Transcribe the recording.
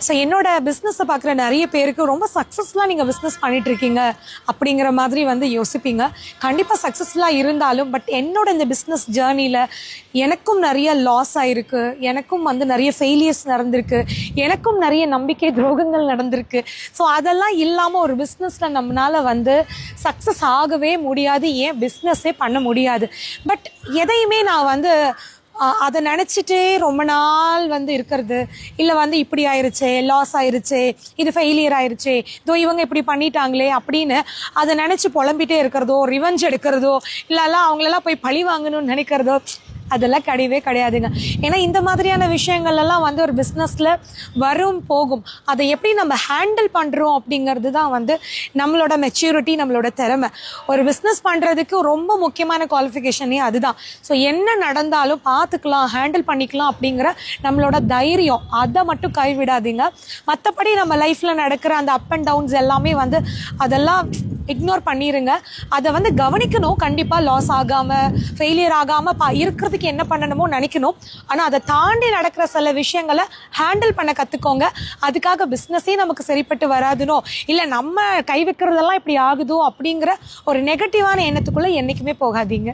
So என்னோட பிஸ்னஸை பார்க்குற நிறைய பேருக்கு ரொம்ப சக்ஸஸ்ஃபுல்லாக நீங்கள் பிஸ்னஸ் பண்ணிட்டு இருக்கீங்க அப்படிங்கிற மாதிரி வந்து யோசிப்பீங்க. கண்டிப்பாக சக்ஸஸ்ஃபுல்லாக இருந்தாலும் பட் என்னோட இந்த பிஸ்னஸ் ஜேர்னியில் எனக்கும் நிறைய லாஸ் ஆயிருக்கு, எனக்கும் வந்து நிறைய ஃபெயிலியர்ஸ் நடந்திருக்கு, எனக்கும் நிறைய நம்பிக்கை துரோகங்கள் நடந்திருக்கு. ஸோ அதெல்லாம் இல்லாமல் ஒரு பிஸ்னஸில் நம்மளால் வந்து சக்ஸஸ் ஆகவே முடியாது, ஏன் பிஸ்னஸே பண்ண முடியாது. பட் எதையுமே நான் வந்து அதை நினச்சிட்டே ரொம்ப நாள் வந்து இருக்கிறது, இல்லை வந்து இப்படி ஆயிடுச்சே, லாஸ் ஆயிடுச்சே, இது ஃபெயிலியர் ஆயிடுச்சே, இதோ இவங்க இப்படி பண்ணிட்டாங்களே அப்படின்னு அதை நினச்சி புலம்பிட்டே இருக்கிறதோ, ரிவெஞ்ச் எடுக்கிறதோ, இல்லைல்லாம் அவங்களெல்லாம் போய் பழி வாங்கணும்னு நினைக்கிறதோ, அதெல்லாம் கிடையவே கிடையாதுங்க. ஏன்னா இந்த மாதிரியான விஷயங்கள் எல்லாம் வந்து ஒரு பிஸ்னஸில் வரும் போகும். அதை எப்படி நம்ம ஹேண்டில் பண்ணுறோம் அப்படிங்கிறது தான் வந்து நம்மளோட மெச்சூரிட்டி, நம்மளோட திறமை. ஒரு பிஸ்னஸ் பண்ணுறதுக்கு ரொம்ப முக்கியமான குவாலிஃபிகேஷனே அதுதான். ஸோ என்ன நடந்தாலும் பார்த்துக்கலாம், ஹேண்டில் பண்ணிக்கலாம் அப்படிங்கிற நம்மளோட தைரியம், அதை மட்டும் கைவிடாதீங்க. மற்றபடி நம்ம லைஃப்பில் நடக்கிற அந்த அப் அண்ட் டவுன்ஸ் எல்லாமே வந்து அதெல்லாம் இக்னோர் பண்ணிடுங்க. அதை வந்து கவனிக்கணும். கண்டிப்பாக லாஸ் ஆகாமல், ஃபெயிலியர் ஆகாமல் இருக்கிறதுக்கு என்ன பண்ணணுமோ நினைக்கணும். ஆனால் அதை தாண்டி நடக்கிற சில விஷயங்களை ஹேண்டில் பண்ண கற்றுக்கோங்க. அதுக்காக பிஸ்னஸே நமக்கு சரிப்பட்டு வராதுனோ, இல்லை நம்ம கை வைக்கிறதெல்லாம் இப்படி ஆகுதோ அப்படிங்கிற ஒரு நெகட்டிவான எண்ணத்துக்குள்ளே என்றைக்குமே போகாதீங்க.